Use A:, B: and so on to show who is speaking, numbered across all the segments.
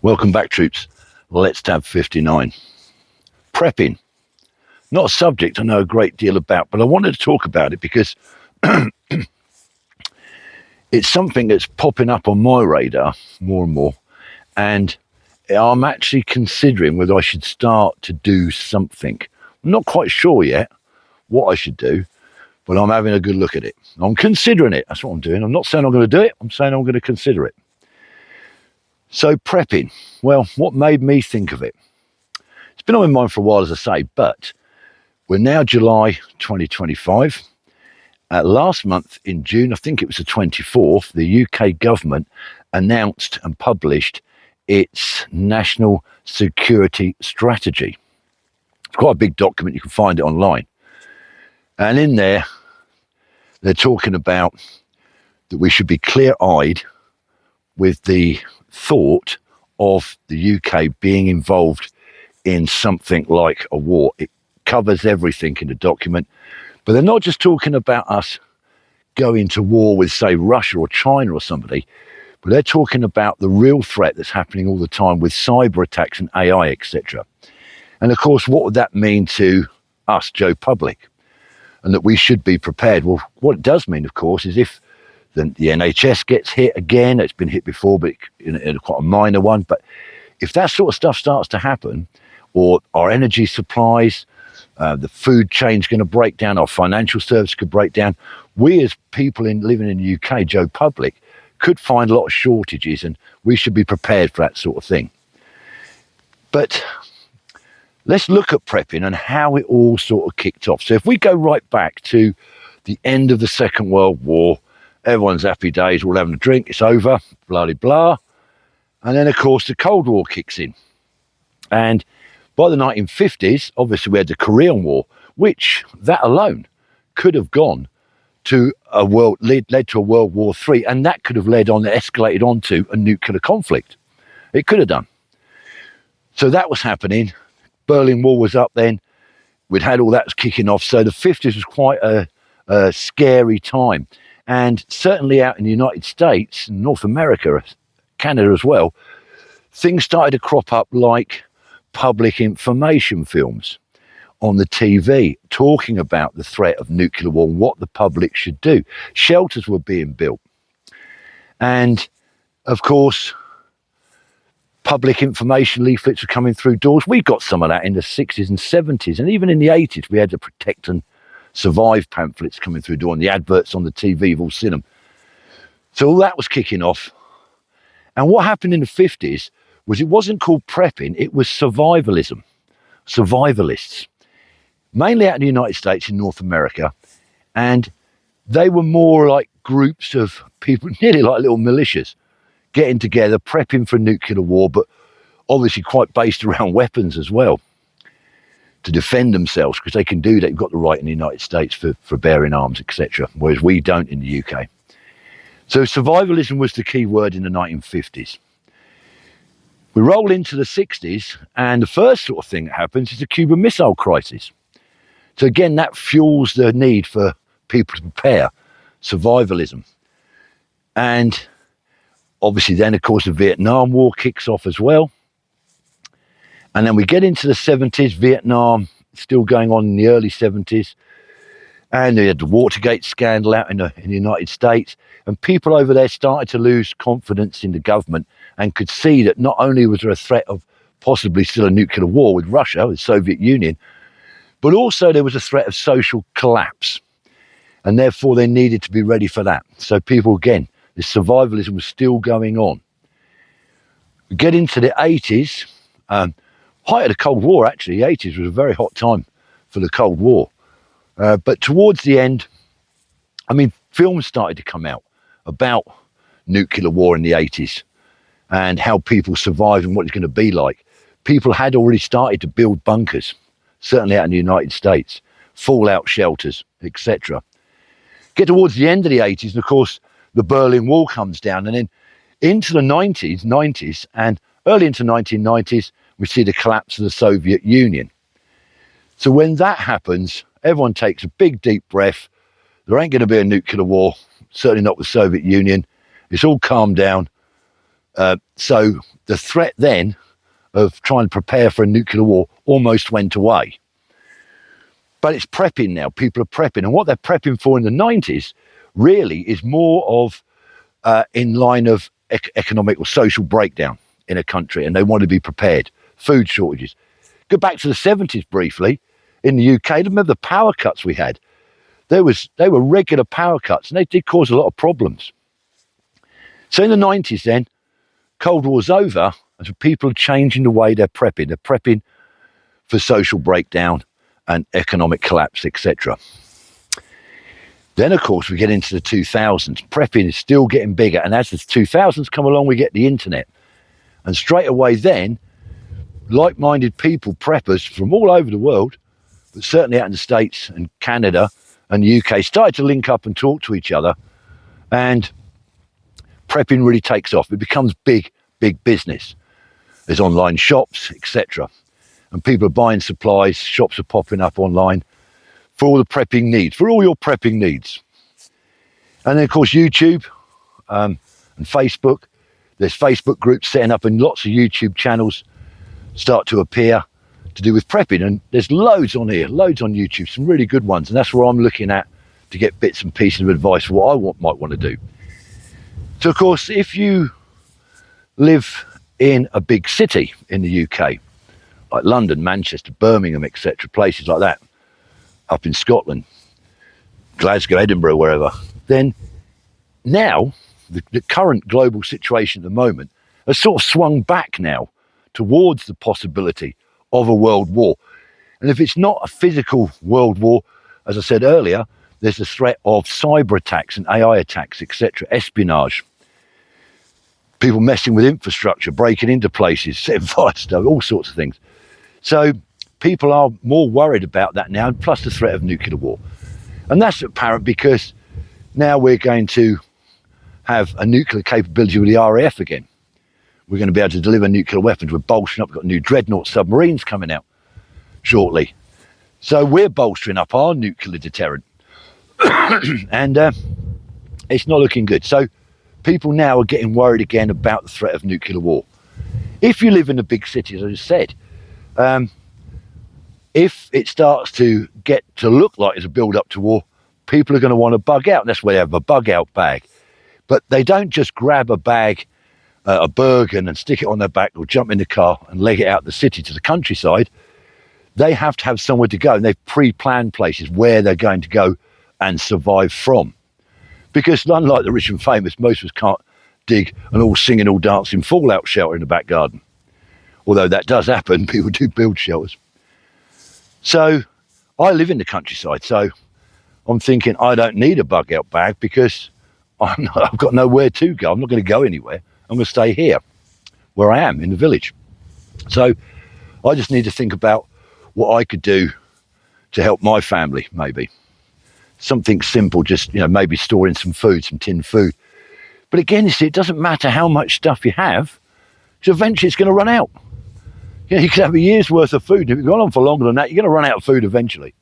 A: Welcome back, troops. Let's tab 59. Prepping. Not a subject I know a great deal about, but I wanted to talk about it because it's something that's popping up on my radar more and more. And I'm actually considering whether I should start to do something. I'm not quite sure yet what I should do, but I'm having a good look at it. I'm considering it. That's what I'm doing. I'm not saying I'm going to do it. I'm saying I'm going to consider it. So prepping. Well, what made me think of it? It's been on my mind for a while, as I say, but we're now July 2025. Last month in June, I think it was the 24th, the UK government announced and published its National Security Strategy. It's quite a big document. You can find it online. And in there, they're talking about that we should be clear-eyed with the thought of the UK being involved in something like a war. It covers everything in the document, but they're not just talking about us going to war with, say, Russia or China or somebody, but they're talking about the real threat that's happening all the time with cyber attacks and AI, etc. And of course, what would that mean to us, Joe Public? And that we should be prepared. Well, what it does mean, of course, is if the NHS gets hit again, it's been hit before, but in quite a minor one. But if that sort of stuff starts to happen, or our energy supplies, the food chain's going to break down, our financial service could break down, we as people living in the UK, Joe Public, could find a lot of shortages, and we should be prepared for that sort of thing. But let's look at prepping and how it all sort of kicked off. So if we go right back to the end of the Second World War, everyone's happy days, we're all having a drink, it's over, blah, blah, blah. And then, of course, the Cold War kicks in. And by the 1950s, obviously, we had the Korean War, which that alone could have gone to led to a World War III, and that could have escalated onto a nuclear conflict. It could have done. So that was happening. Berlin Wall was up then. We'd had all that was kicking off. So the 50s was quite a scary time. And certainly out in the United States, North America, Canada as well, things started to crop up like public information films on the TV talking about the threat of nuclear war and what the public should do. Shelters were being built. And of course, public information leaflets were coming through doors. We got some of that in the 60s and 70s. And even in the 80s, we had the Protect and Survive pamphlets coming through the door and the adverts on the TV, you've all seen them. So all that was kicking off. And what happened in the 50s was it wasn't called prepping, it was survivalism. Survivalists. Mainly out in the United States, in North America. And they were more like groups of people, nearly like little militias, getting together, prepping for nuclear war, but obviously quite based around weapons as well, to defend themselves, because they can do that. You've got the right in the United States for bearing arms, etc., whereas we don't in the UK. So survivalism was the key word in the 1950s. We roll into the 60s, and the first sort of thing that happens is the Cuban Missile Crisis. So again, that fuels the need for people to prepare, survivalism. And obviously then, of course, the Vietnam War kicks off as well. And then we get into the 70s, Vietnam still going on in the early 70s. And they had the Watergate scandal out in the United States. And people over there started to lose confidence in the government and could see that not only was there a threat of possibly still a nuclear war with Russia, with the Soviet Union, but also there was a threat of social collapse. And therefore they needed to be ready for that. So people, again, this survivalism was still going on. We get into the 80s, height of the Cold War, actually. The 80s was a very hot time for the Cold War. But towards the end, I mean, films started to come out about nuclear war in the 80s and how people survived and what it's going to be like. People had already started to build bunkers, certainly out in the United States, fallout shelters, etc. Get towards the end of the 80s, and of course, the Berlin Wall comes down. And then into the 90s, and early into the 1990s, we see the collapse of the Soviet Union. So when that happens, everyone takes a big, deep breath. There ain't going to be a nuclear war, certainly not with the Soviet Union. It's all calmed down. So the threat then of trying to prepare for a nuclear war almost went away. But it's prepping now. People are prepping. And what they're prepping for in the 90s really is more of in line of economic or social breakdown in a country. And they want to be prepared. Food shortages. Go back to the 70s briefly. In the UK, remember the power cuts we had? They were regular power cuts, and they did cause a lot of problems. So in the 90s then, Cold War's over, and so people are changing the way they're prepping. They're prepping for social breakdown and economic collapse, etc. Then, of course, we get into the 2000s. Prepping is still getting bigger, and as the 2000s come along, we get the internet. And straight away then, like-minded people, preppers from all over the world, but certainly out in the States and Canada and the UK, started to link up and talk to each other, and prepping really takes off. It becomes big business. There's online shops, etc. And people are buying supplies, shops are popping up online for all the prepping needs, for all your prepping needs. And then, of course, YouTube and Facebook. There's Facebook groups setting up, and lots of YouTube channels start to appear to do with prepping. And there's loads on here, loads on YouTube, some really good ones. And that's where I'm looking at to get bits and pieces of advice for what I might want to do. So, of course, if you live in a big city in the UK, like London, Manchester, Birmingham, etc., places like that, up in Scotland, Glasgow, Edinburgh, wherever, then now the current global situation at the moment has sort of swung back now towards the possibility of a world war. And if it's not a physical world war, as I said earlier, there's the threat of cyber attacks and AI attacks, etc., espionage, people messing with infrastructure, breaking into places, setting fire stuff, all sorts of things. So people are more worried about that now, plus the threat of nuclear war. And that's apparent because now we're going to have a nuclear capability with the RAF again. We're going to be able to deliver nuclear weapons. We're bolstering up. We've got new dreadnought submarines coming out shortly. So we're bolstering up our nuclear deterrent. And it's not looking good. So people now are getting worried again about the threat of nuclear war. If you live in a big city, as I just said, if it starts to get to look like it's a build-up to war, people are going to want to bug out. That's why they have a bug-out bag. But they don't just grab a bag, a Bergen, and stick it on their back or jump in the car and leg it out the city to the countryside. They have to have somewhere to go, and they've pre-planned places where they're going to go and survive from. Because unlike the rich and famous, most of us can't dig an all singing, all dancing fallout shelter in the back garden. Although that does happen, people do build shelters. So I live in the countryside, so I'm thinking I don't need a bug out bag because I've got nowhere to go. I'm not going to go anywhere. I'm going to stay here where I am in the village. So I just need to think about what I could do to help my family, maybe. Something simple, just, maybe storing some food, some tinned food. But again, you see, it doesn't matter how much stuff you have, because eventually it's going to run out. You could have a year's worth of food. If you've gone on for longer than that, you're going to run out of food eventually.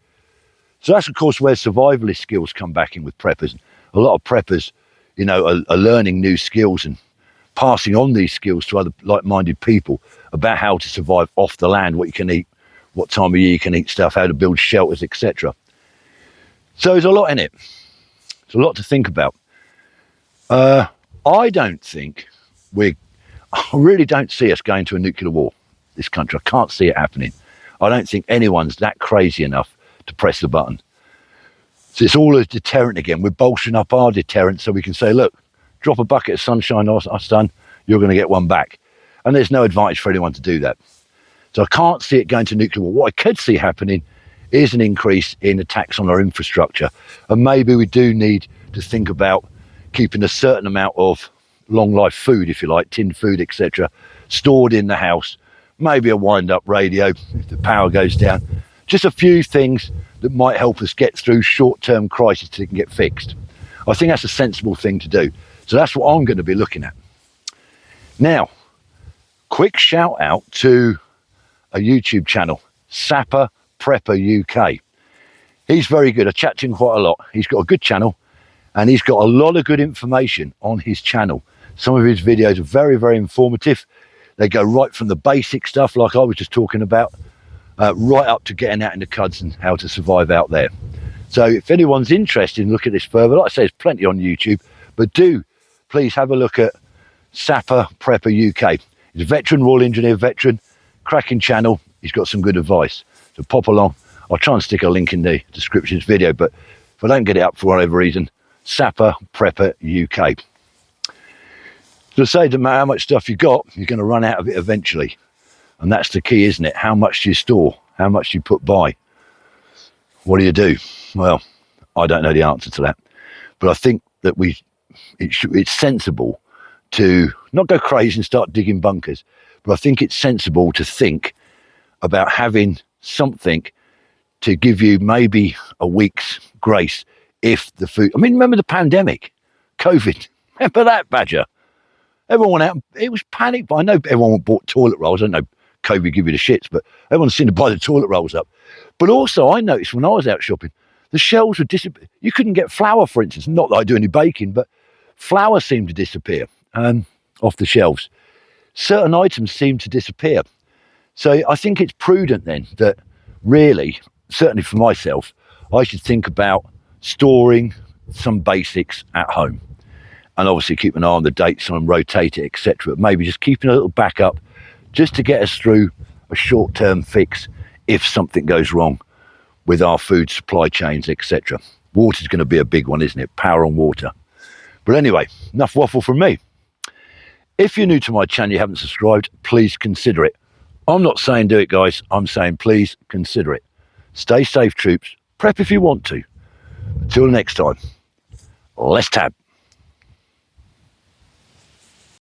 A: So that's, of course, where survivalist skills come back in with preppers. A lot of preppers, are learning new skills and passing on these skills to other like-minded people about how to survive off the land, what you can eat, what time of year you can eat stuff, how to build shelters, etc. So there's a lot in it. It's a lot to think about. I really don't see us going to a nuclear war, this country. I can't see it happening. I don't think anyone's that crazy enough to press the button. So it's all a deterrent again. We're bolstering up our deterrent so we can say, look, drop a bucket of sunshine on us, son, you're going to get one back. And there's no advantage for anyone to do that. So I can't see it going to nuclear war. What I could see happening is an increase in attacks on our infrastructure. And maybe we do need to think about keeping a certain amount of long life food, if you like, tinned food, etc., stored in the house. Maybe a wind-up radio if the power goes down. Just a few things that might help us get through short-term crises till it can get fixed. I think that's a sensible thing to do. So that's what I'm going to be looking at. Now, quick shout out to a YouTube channel, sapperprepperuk. UK. He's very good. I chat to him quite a lot. He's got a good channel and he's got a lot of good information on his channel. Some of his videos are very, very informative. They go right from the basic stuff, like I was just talking about, right up to getting out in the cuds and how to survive out there. So if anyone's interested in looking at this further, like I say, there's plenty on YouTube, but do please have a look at Sapper Prepper UK. He's a veteran, Royal Engineer veteran, cracking channel. He's got some good advice. So pop along. I'll try and stick a link in the description of this video, but if I don't get it up for whatever reason, Sapper Prepper UK. So I say, no matter how much stuff you got, you're going to run out of it eventually. And that's the key, isn't it? How much do you store? How much do you put by? What do you do? Well, I don't know the answer to that. But I think that it's sensible to not go crazy and start digging bunkers. But I think it's sensible to think about having something to give you maybe a week's grace if the food... I mean, remember the pandemic? COVID. Remember that, Badger? Everyone went out, it was panic. But I know everyone bought toilet rolls. I don't know, COVID give you the shits, but everyone seemed to buy the toilet rolls up. But also, I noticed when I was out shopping, the shelves would disappear. You couldn't get flour, for instance. Not that I do any baking, but flour seemed to disappear off the shelves. Certain items seemed to disappear. So I think it's prudent then that really, certainly for myself, I should think about storing some basics at home. And obviously keep an eye on the dates and rotate it, etc. Maybe just keeping a little backup just to get us through a short-term fix if something goes wrong with our food supply chains, etc. Water's going to be a big one, isn't it? Power and water. But anyway, enough waffle from me. If you're new to my channel, you haven't subscribed, please consider it. I'm not saying do it, guys. I'm saying please consider it. Stay safe, troops. Prep if you want to. Until next time, let's tab.